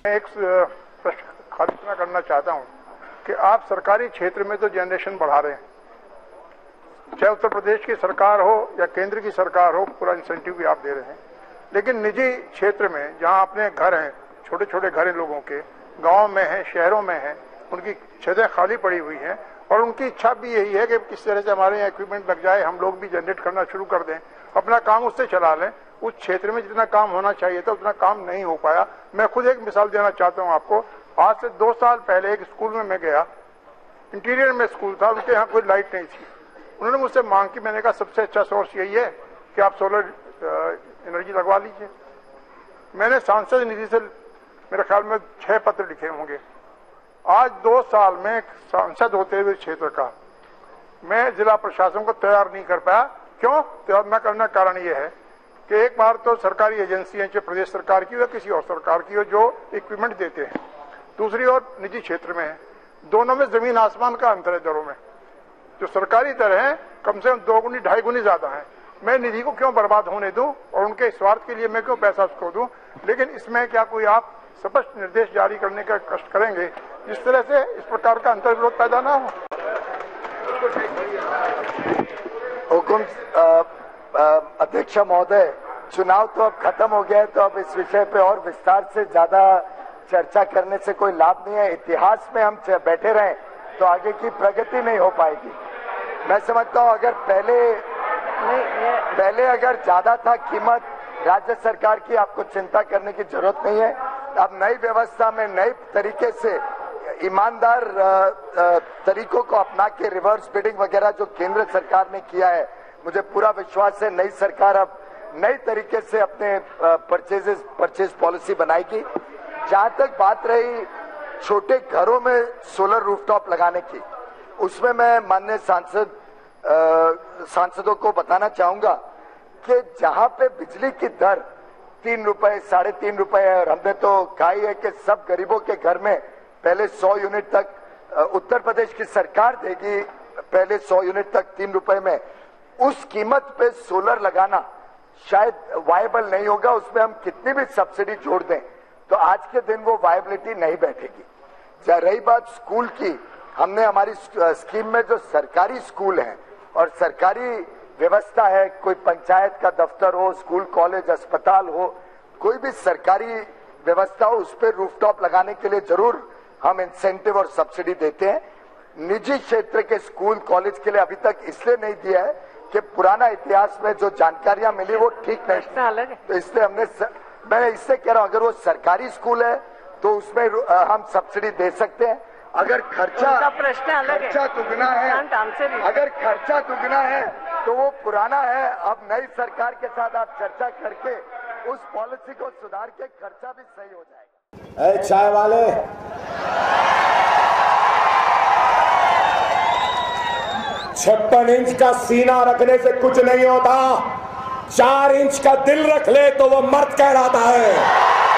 एक प्रश्न खारिज करना चाहता हूं कि आप सरकारी क्षेत्र में तो जनरेशन बढ़ा रहे हैं, चाहे उत्तर प्रदेश की सरकार हो या केंद्र की सरकार हो, पूरा इंसेंटिव भी आप दे रहे हैं, लेकिन निजी क्षेत्र में जहां अपने घर हैं, छोटे छोटे घर हैं लोगों के, गांव में हैं, शहरों में हैं, उनकी छतें खाली पड़ी हुई हैं और उनकी इच्छा भी यही है कि किस तरह से हमारे यहाँ इक्विपमेंट लग जाए, हम लोग भी जनरेट करना शुरू कर दें, अपना काम उससे चला लें। उस क्षेत्र में जितना काम होना चाहिए था उतना काम नहीं हो पाया। मैं खुद एक मिसाल देना चाहता हूं आपको। आज से 2 साल पहले एक स्कूल में मैं गया, इंटीरियर में स्कूल था, उनके यहाँ कोई लाइट नहीं थी। उन्होंने मुझसे मांग की, मैंने कहा सबसे अच्छा सोर्स यही है कि आप सोलर एनर्जी लगवा लीजिए। मैंने सांसद निधि से मेरे ख्याल में 6 पत्र लिखे होंगे। आज 2 साल में सांसद होते हुए क्षेत्र का मैं जिला प्रशासन को तैयार नहीं कर पाया। क्यों तैयार न करने का कारण यह है कि एक बार तो सरकारी एजेंसियां, चाहे प्रदेश सरकार की हो या किसी और सरकार की हो, जो इक्विपमेंट देते हैं, दूसरी ओर निजी क्षेत्र में है। दोनों में जमीन आसमान का अंतर है दरों में। जो सरकारी दर है कम से कम 2 गुनी 2.5 गुनी ज्यादा है। मैं निधि को क्यों बर्बाद होने दूं और उनके स्वार्थ के लिए मैं क्यों पैसा उसको दूं? लेकिन इसमें क्या कोई आप स्पष्ट निर्देश जारी करने का कष्ट करेंगे जिस तरह से इस प्रकार का अंतर्विरोध पैदा ना हो? हुकुम अध्यक्ष महोदय, चुनाव तो अब खत्म हो गया है, तो अब इस विषय पे और विस्तार से ज्यादा चर्चा करने से कोई लाभ नहीं है। इतिहास में हम बैठे रहें तो आगे की प्रगति नहीं हो पाएगी। मैं समझता हूं अगर पहले अगर ज्यादा था कीमत राज्य सरकार की, आपको चिंता करने की जरूरत नहीं है। अब नई व्यवस्था में नए तरीके से ईमानदार तरीकों को अपना के रिवर्स बिडिंग वगैरह जो केंद्र सरकार ने किया है, मुझे पूरा विश्वास है नई सरकार अब नई तरीके से अपने परचेज पॉलिसी बनाएगी। जहां तक बात रही छोटे घरों में सोलर रूफटॉप लगाने की, उसमें मैं माननीय सांसदों को बताना चाहूंगा कि जहां पे बिजली की दर 3 रुपए 3.5 रुपए है, और हमने तो कहा है कि सब गरीबों के घर में पहले 100 यूनिट तक उत्तर प्रदेश की सरकार देगी, पहले 100 यूनिट तक 3 रुपए में, उस कीमत पे सोलर लगाना शायद वायबल नहीं होगा। उसमें हम कितनी भी सब्सिडी जोड़ दें तो आज के दिन वो वायबिलिटी नहीं बैठेगी। जहाँ रही बात स्कूल की, हमने हमारी स्कीम में जो सरकारी स्कूल हैं और सरकारी व्यवस्था है, कोई पंचायत का दफ्तर हो, स्कूल कॉलेज अस्पताल हो, कोई भी सरकारी व्यवस्था हो, उस पर रूफटॉप लगाने के लिए जरूर हम इंसेंटिव और सब्सिडी देते हैं। निजी क्षेत्र के स्कूल कॉलेज के लिए अभी तक इसलिए नहीं दिया है कि पुराना इतिहास में जो जानकारियां मिली वो ठीक नहीं, तो इसलिए मैं इससे कह रहा हूं अगर वो सरकारी स्कूल है तो उसमें हम सब्सिडी दे सकते हैं। अगर खर्चा दुगना है, अगर खर्चा दुगना है तो वो पुराना है। अब नई सरकार के साथ आप चर्चा करके उस पॉलिसी को सुधार के खर्चा भी सही हो जाएगा। चाय वाले 56 इंच का सीना रखने से कुछ नहीं होता, 4 इंच का दिल रख ले तो वो मर्द कहलाता है।